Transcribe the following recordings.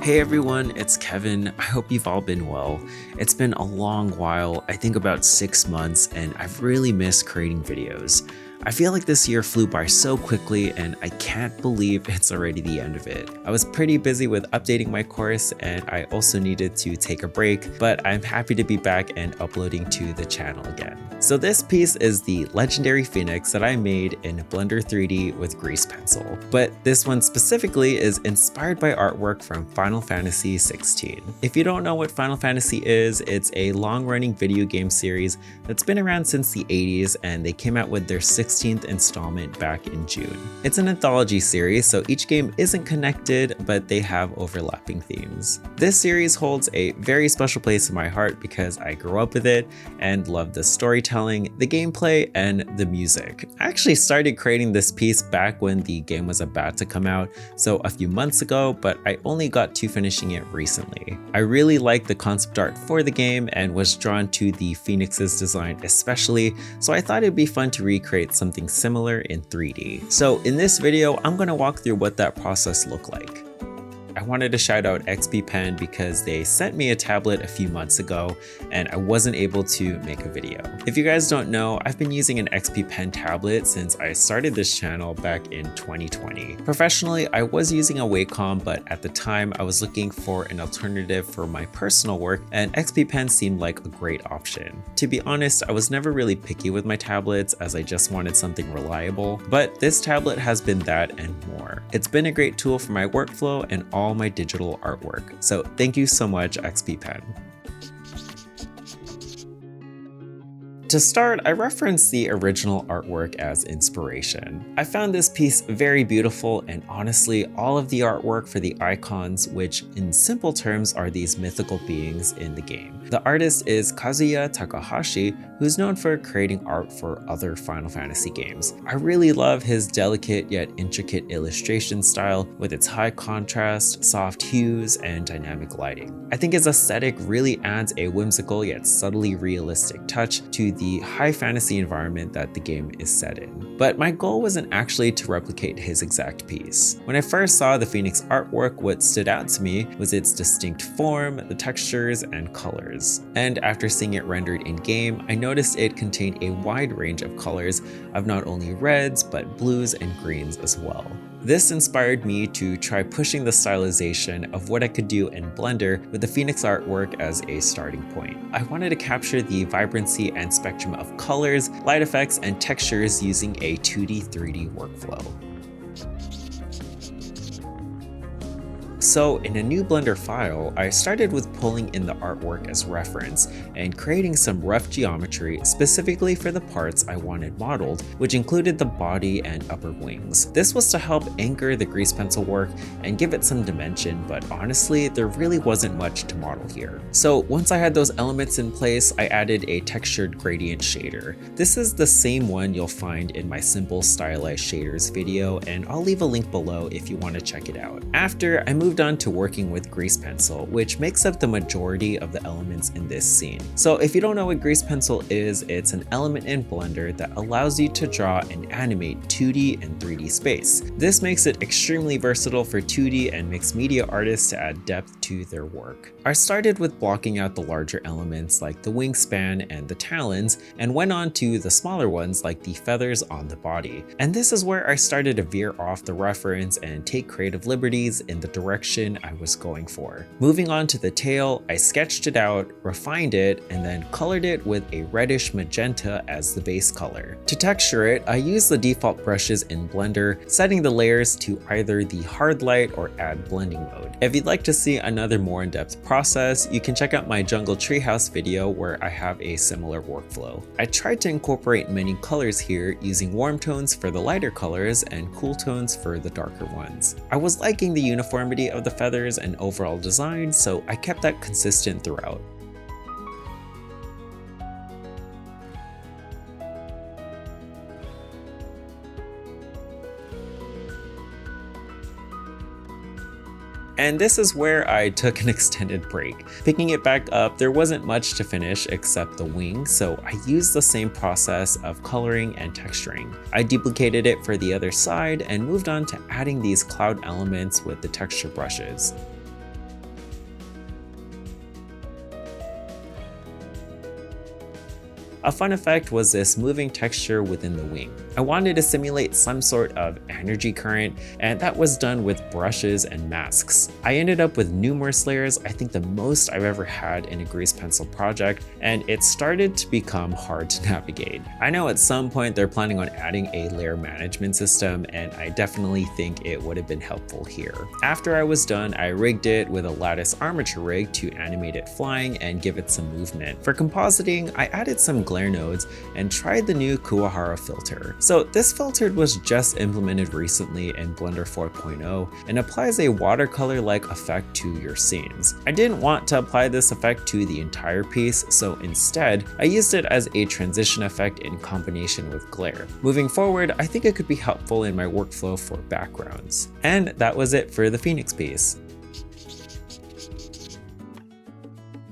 Hey everyone, it's Kevin. I hope you've all been well. It's been a long while, I think about 6 months, and I've really missed creating videos. I feel like this year flew by so quickly and I can't believe it's already the end of it. I was pretty busy with updating my course and I also needed to take a break, but I'm happy to be back and uploading to the channel again. So this piece is the legendary phoenix that I made in Blender 3D with grease pencil, but this one specifically is inspired by artwork from Final Fantasy 16. If you don't know what Final Fantasy is, it's a long-running video game series that's been around since the 80s, and they came out with their 16th installment back in June. It's an anthology series, so each game isn't connected, but they have overlapping themes. This series holds a very special place in my heart because I grew up with it and love the storytelling, the gameplay, and the music. I actually started creating this piece back when the game was about to come out, so a few months ago, but I only got to finishing it recently. I really liked the concept art for the game and was drawn to the Phoenix's design especially, so I thought it'd be fun to recreate something similar in 3D. So in this video, I'm going to walk through what that process looked like. I wanted to shout out XP Pen because they sent me a tablet a few months ago and I wasn't able to make a video. If you guys don't know, I've been using an XP Pen tablet since I started this channel back in 2020. Professionally, I was using a Wacom, but at the time I was looking for an alternative for my personal work and XP Pen seemed like a great option. To be honest, I was never really picky with my tablets as I just wanted something reliable, but this tablet has been that and more. It's been a great tool for my workflow and all my digital artwork. So thank you so much, XP Pen. To start, I referenced the original artwork as inspiration. I found this piece very beautiful and honestly, all of the artwork for the icons, which in simple terms are these mythical beings in the game. The artist is Kazuya Takahashi, who's known for creating art for other Final Fantasy games. I really love his delicate yet intricate illustration style with its high contrast, soft hues, and dynamic lighting. I think his aesthetic really adds a whimsical yet subtly realistic touch to the high fantasy environment that the game is set in. But my goal wasn't actually to replicate his exact piece. When I first saw the Phoenix artwork, what stood out to me was its distinct form, the textures, and colors. And after seeing it rendered in-game, I noticed it contained a wide range of colors of not only reds, but blues and greens as well. This inspired me to try pushing the stylization of what I could do in Blender with the Phoenix artwork as a starting point. I wanted to capture the vibrancy and spectrum of colors, light effects, and textures using a 2D 3D workflow. So in a new Blender file, I started with pulling in the artwork as reference and creating some rough geometry specifically for the parts I wanted modeled, which included the body and upper wings. This was to help anchor the grease pencil work and give it some dimension, but honestly, there really wasn't much to model here. So once I had those elements in place, I added a textured gradient shader. This is the same one you'll find in my simple stylized shaders video, and I'll leave a link below if you want to check it out. After, I moved on to working with grease pencil, which makes up the majority of the elements in this scene. So if you don't know what grease pencil is, it's an element in Blender that allows you to draw and animate 2D and 3D space. This makes it extremely versatile for 2D and mixed media artists to add depth to their work. I started with blocking out the larger elements like the wingspan and the talons, and went on to the smaller ones like the feathers on the body. And this is where I started to veer off the reference and take creative liberties in the direction I was going for. Moving on to the tail, I sketched it out, refined it, and then colored it with a reddish magenta as the base color. To texture it, I used the default brushes in Blender, setting the layers to either the hard light or add blending mode. If you'd like to see another more in-depth process, you can check out my jungle treehouse video where I have a similar workflow. I tried to incorporate many colors here using warm tones for the lighter colors and cool tones for the darker ones. I was liking the uniformity of the feathers and overall design, so I kept that consistent throughout. And this is where I took an extended break. Picking it back up, there wasn't much to finish except the wing, so I used the same process of coloring and texturing. I duplicated it for the other side and moved on to adding these cloud elements with the texture brushes. A fun effect was this moving texture within the wing. I wanted to simulate some sort of energy current, and that was done with brushes and masks. I ended up with numerous layers, I think the most I've ever had in a grease pencil project, and it started to become hard to navigate. I know at some point they're planning on adding a layer management system, and I definitely think it would have been helpful here. After I was done, I rigged it with a lattice armature rig to animate it flying and give it some movement. For compositing, I added some glare nodes and tried the new Kuwahara filter. So this filter was just implemented recently in Blender 4.0 and applies a watercolor-like effect to your scenes. I didn't want to apply this effect to the entire piece, so instead, I used it as a transition effect in combination with glare. Moving forward, I think it could be helpful in my workflow for backgrounds. And that was it for the Phoenix piece.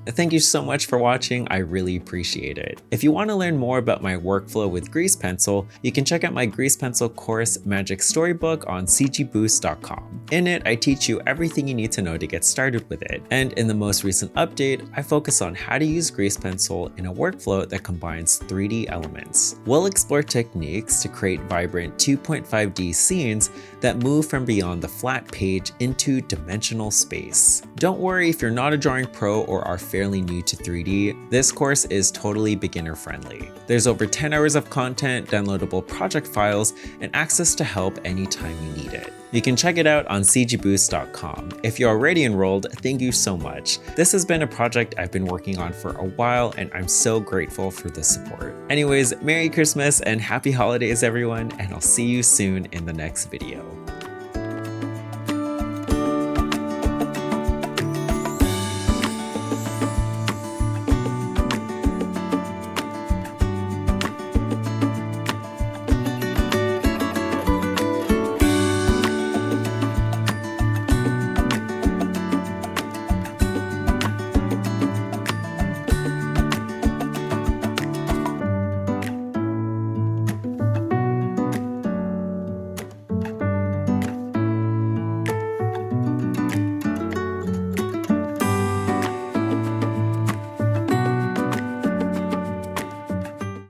Thank you so much for watching, I really appreciate it. If you want to learn more about my workflow with Grease Pencil, you can check out my Grease Pencil course Magic Storybook on cgboost.com. In it, I teach you everything you need to know to get started with it. And in the most recent update, I focus on how to use Grease Pencil in a workflow that combines 3D elements. We'll explore techniques to create vibrant 2.5D scenes that move from beyond the flat page into dimensional space. Don't worry if you're not a drawing pro or are fairly new to 3D, this course is totally beginner friendly. There's over 10 hours of content, downloadable project files, and access to help anytime you need it. You can check it out on cgboost.com. If you're already enrolled, thank you so much. This has been a project I've been working on for a while, and I'm so grateful for the support. Anyways, Merry Christmas and Happy Holidays everyone, and I'll see you soon in the next video.